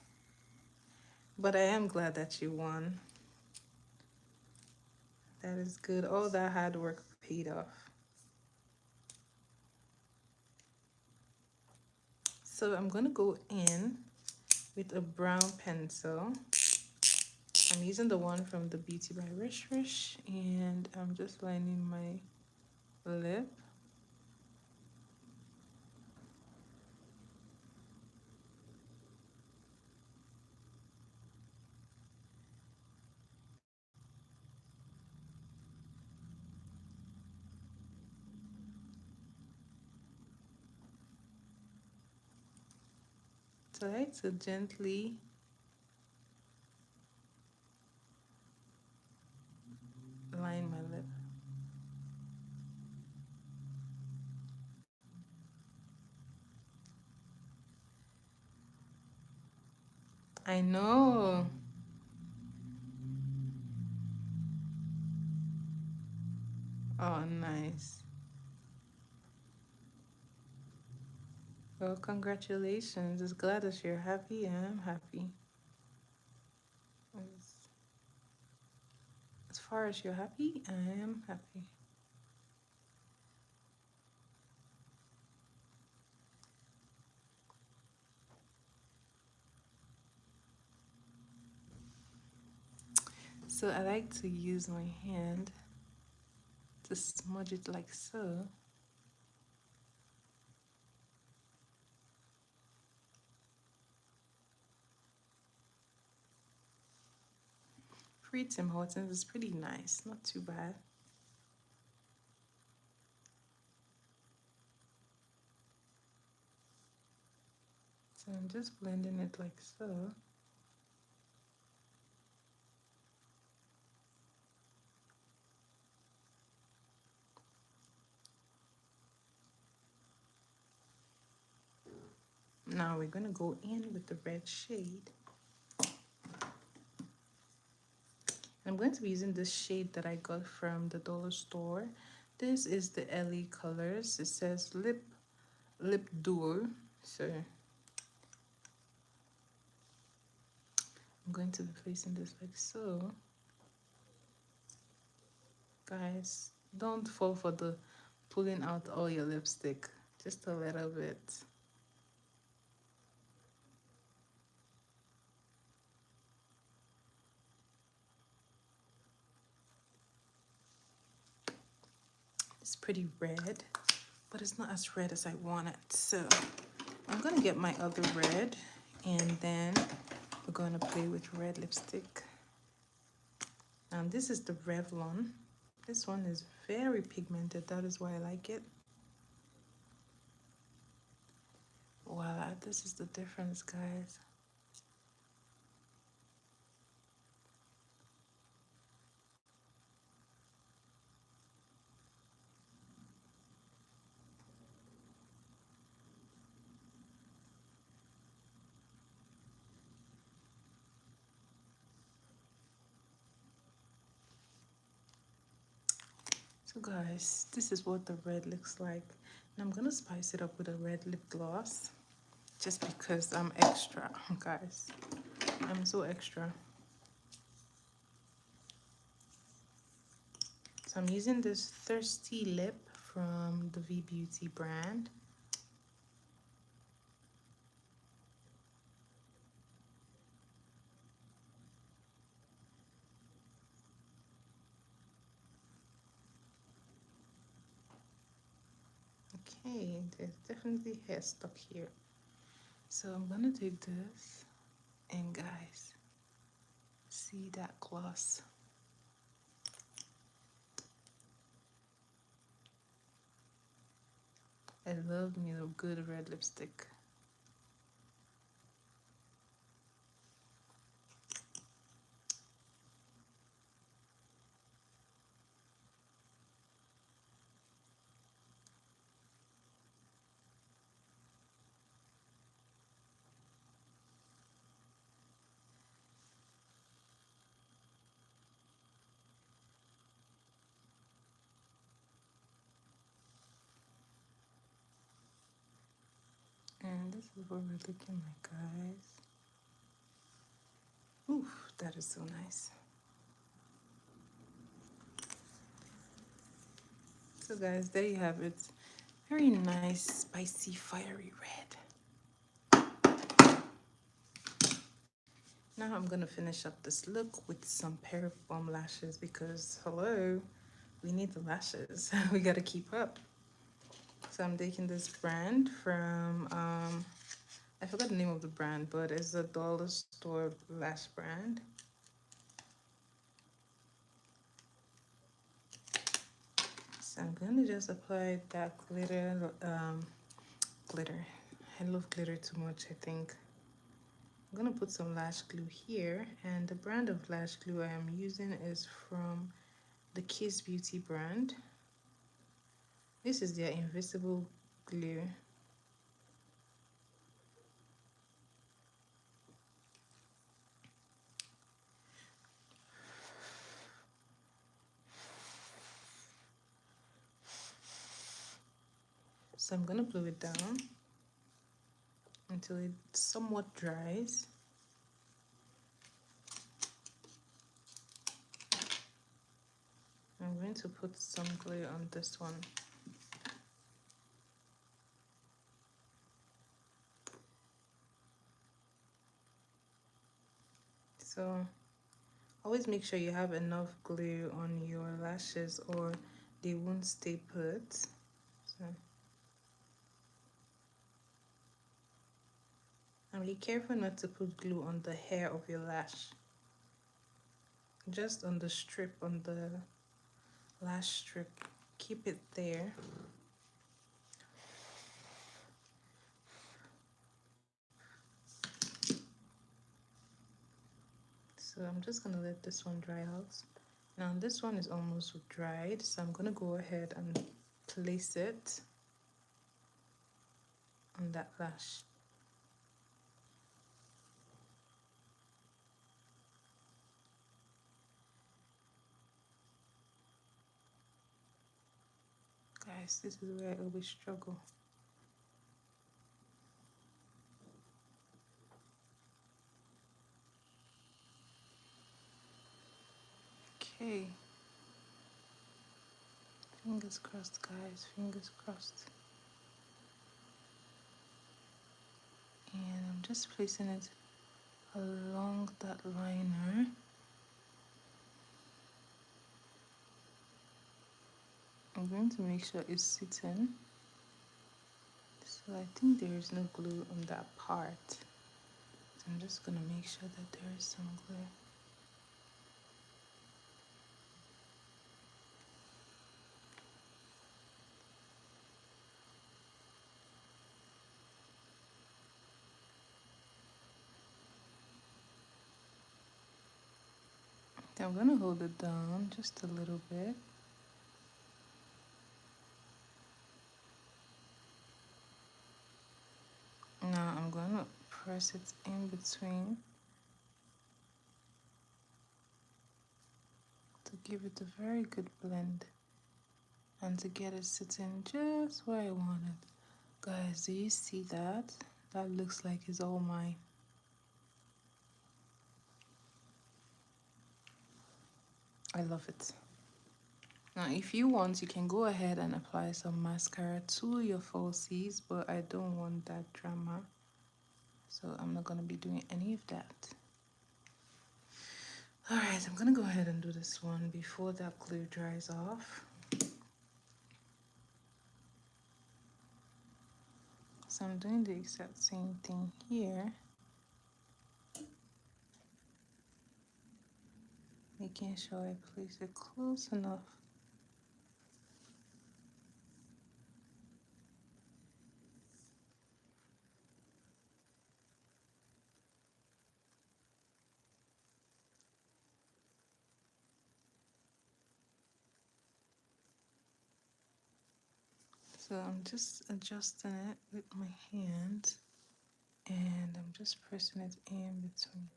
Speaker 1: But I am glad that you won. That is good. All that hard work paid off. So I'm going to go in with a brown pencil. I'm using the one from the Beauty by Rish Rish, and I'm just lining my lip. So I like to gently line my lip. I know. Oh, nice. Well, congratulations. It's glad that you're happy, and I'm happy. As far as you're happy, I am happy. So I like to use my hand to smudge it like so. Free Tim Hortons is pretty nice, not too bad. So I'm just blending it like so. Now we're going to go in with the red shade. I'm going to be using this shade that I got from the dollar store. This is the LA Colors. It says lip duo. So I'm going to be placing this like so. Guys, don't fall for the pulling out all your lipstick. Just a little bit. It's pretty red, but it's not as red as I want it. So I'm gonna get my other red, and then we're gonna play with red lipstick. And this is the Revlon. This one is very pigmented. That is why I like it. Voila, this is the difference, guys. So guys, this is what the red looks like. And I'm gonna spice it up with a red lip gloss just because I'm extra, guys. I'm so extra. So I'm using this Thirsty Lip from the V Beauty brand. Okay, there's definitely hair stuck here. So I'm gonna take this, and guys, see that gloss? I love me a good red lipstick. And this is what we're looking like, guys. Oof, that is so nice. So guys, there you have it. Very nice, spicy, fiery red. Now I'm gonna finish up this look with some Pair of Balm lashes because, hello, we need the lashes. We gotta keep up. So I'm taking this brand from, I forgot the name of the brand, but it's a dollar store lash brand. So I'm gonna just apply that glitter, glitter. I love glitter too much, I think. I'm gonna put some lash glue here, and the brand of lash glue I am using is from the Kiss Beauty brand. This is their invisible glue. So I'm gonna glue it down until it somewhat dries. I'm going to put some glue on this one. So always make sure you have enough glue on your lashes or they won't stay put. So, and be careful not to put glue on the hair of your lash. Just on the strip, on the lash strip. Keep it there. So I'm just gonna let this one dry out. Now this one is almost dried, so I'm gonna go ahead and place it on that lash. Guys, this is where I always struggle. Okay. Fingers crossed, guys. Fingers crossed. And I'm just placing it along that liner. I'm going to make sure it's sitting. So I think there is no glue on that part. So I'm just going to make sure that there is some glue. Then I'm going to hold it down just a little bit. Now I'm going to press it in between to give it a very good blend and to get it sitting just where I want it. Guys, do you see that? That looks like it's all mine. I love it. Now, if you want, you can go ahead and apply some mascara to your falsies, but I don't want that drama. So I'm not going to be doing any of that. Alright, I'm going to go ahead and do this one before that glue dries off. So I'm doing the exact same thing here. Making sure I place it close enough. So I'm just adjusting it with my hand and I'm just pressing it in between.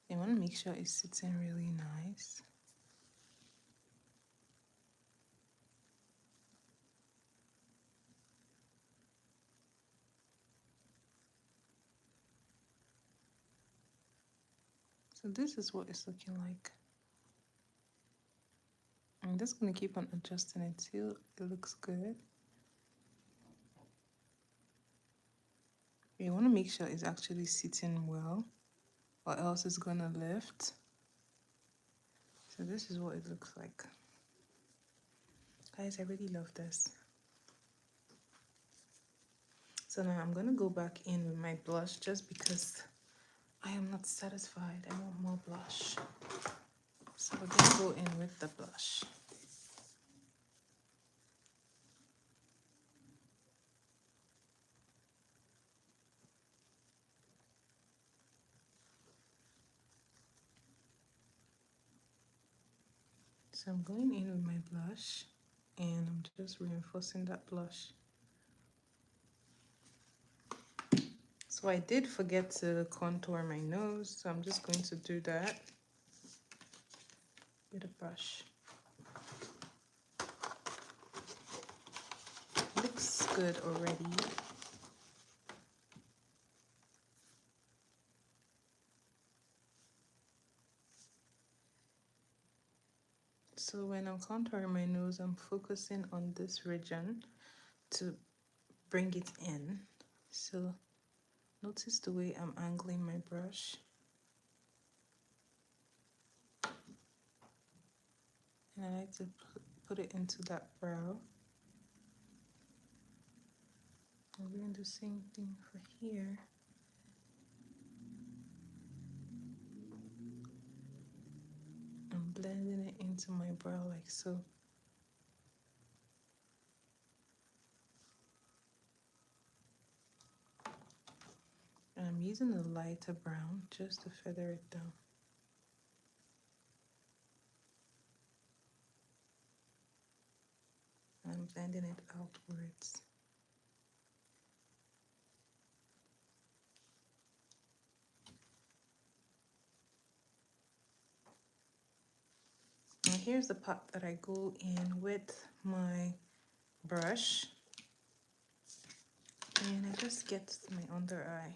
Speaker 1: You want to make sure it's sitting really nice. So this is what it's looking like. I'm just going to keep on adjusting it till it looks good. You want to make sure it's actually sitting well or else it's going to lift. So this is what it looks like. Guys, I really love this. So now I'm going to go back in with my blush just because I am not satisfied. I want more blush. So we're going to go in with the blush. So I'm going in with my blush and I'm just reinforcing that blush. So I did forget to contour my nose, so I'm just going to do that with a brush. Looks good already. So when I'm contouring my nose, I'm focusing on this region to bring it in. So notice the way I'm angling my brush. And I like to put it into that brow. I'm doing the same thing for here. I'm blending it into my brow like so. And I'm using a lighter brown just to feather it down. I'm I'm blending it outwards. Now here's the part that I go in with my brush, and I just get my under eye.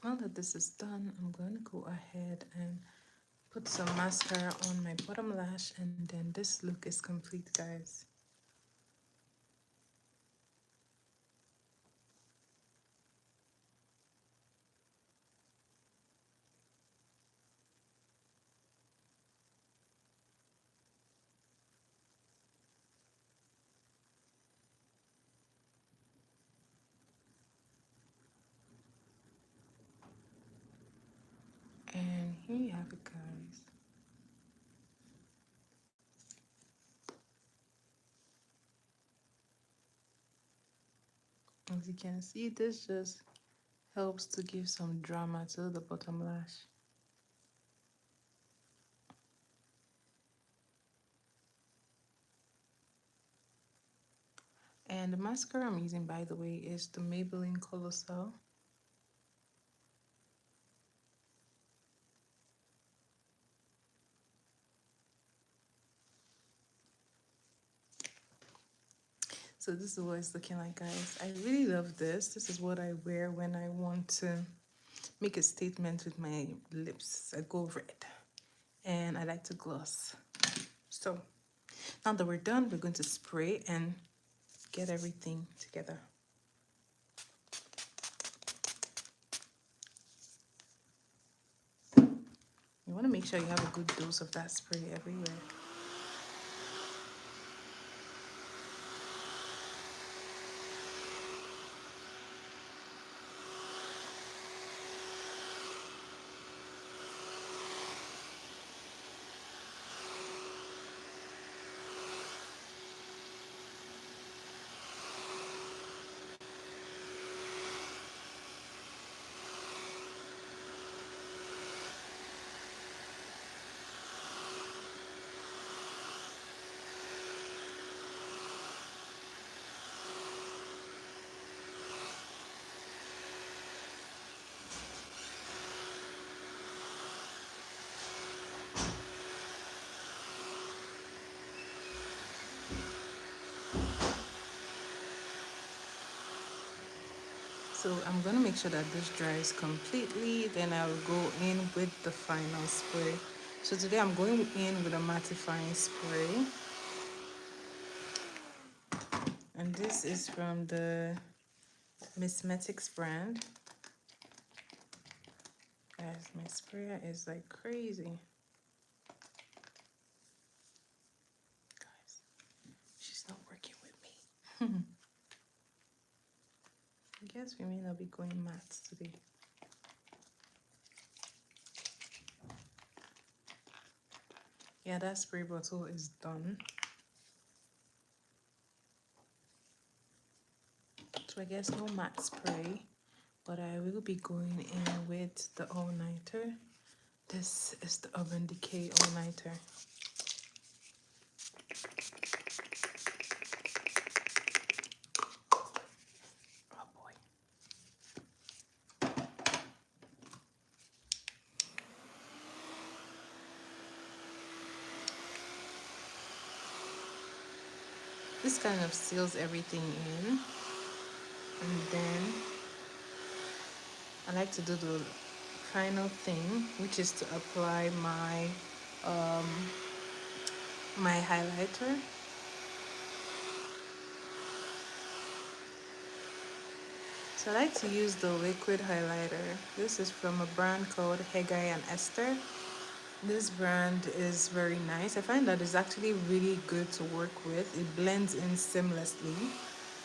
Speaker 1: Now that this is done, I'm going to go ahead and put some mascara on my bottom lash, and then this look is complete, guys. And here you have it, guys. As you can see, this just helps to give some drama to the bottom lash. And the mascara I'm using, by the way, is the Maybelline Colossal. So this is what it's looking like, guys. I really love this. This is what I wear when I want to make a statement with my lips. I go red, and I like to gloss. So now that we're done, we're going to spray and get everything together. You want to make sure you have a good dose of that spray everywhere. So I'm going to make sure that this dries completely, then I'll go in with the final spray. So today I'm going in with a mattifying spray. And this is from the Missmetics brand. Guys, my sprayer is like crazy. Guys, she's not working with me. I guess we may not be going matte today. Yeah, that spray bottle is done. So I guess no matte spray, but I will be going in with the all-nighter. This is the Urban Decay all-nighter. Oh boy. This kind of seals everything in, and then I like to do the final thing, which is to apply my my highlighter. So I like to use the liquid highlighter. This is from a brand called Hegai and Esther. This brand is very nice. I find that it's actually really good to work with. It blends in seamlessly.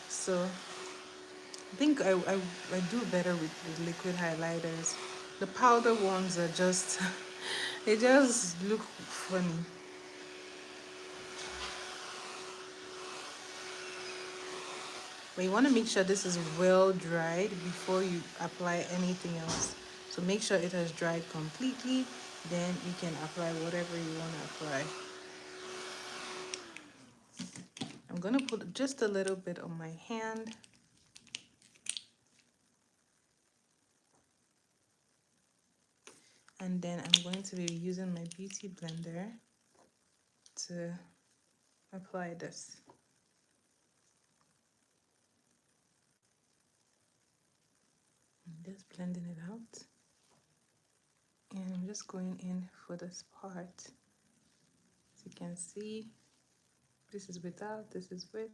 Speaker 1: So I think I do better with the liquid highlighters. The powder ones are just, they just look funny. But you want to make sure this is well dried before you apply anything else. So make sure it has dried completely, then you can apply whatever you want to apply. I'm going to put just a little bit on my hand. And then I'm going to be using my beauty blender to apply this. I'm just blending it out. And I'm just going in for this part. As you can see, this is without, this is with.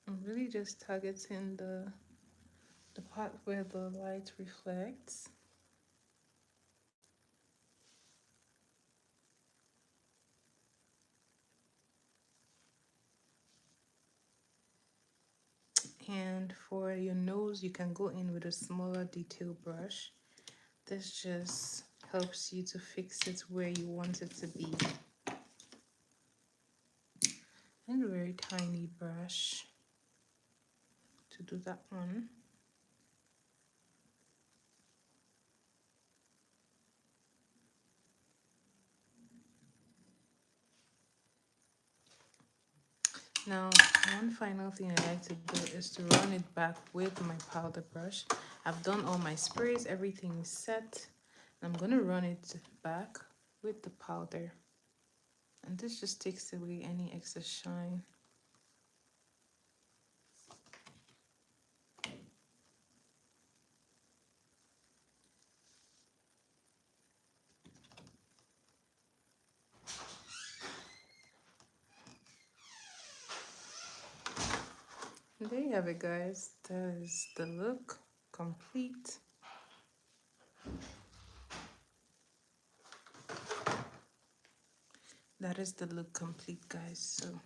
Speaker 1: I'm really just targeting the part where the light reflects. And for your nose, you can go in with a smaller detail brush. This just helps you to fix it where you want it to be. And a very tiny brush to do that one. Now, one final thing I like to do is to run it back with my powder brush. I've done all my sprays, everything is set. I'm gonna run it back with the powder. And this just takes away any excess shine. And there you have it, guys. That is the look complete. That is the look complete, guys. So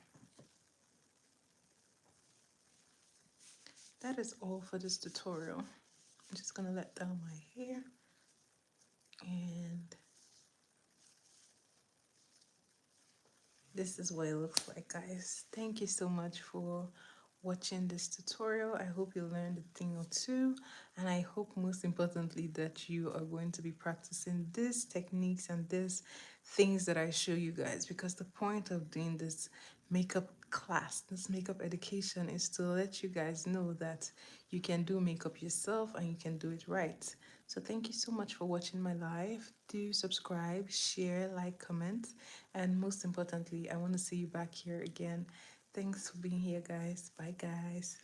Speaker 1: that is all for this tutorial. I'm just gonna let down my hair, and this is what it looks like, guys. Thank you so much for watching this tutorial. I hope you learned a thing or two, and I hope most importantly that you are going to be practicing these techniques and these things that I show you guys, because the point of doing this makeup class, this makeup education, is to let you guys know that you can do makeup yourself and you can do it right. So thank you so much for watching my live. Do subscribe, share, like, comment, and most importantly, I want to see you back here again. Thanks for being here, guys. Bye, guys.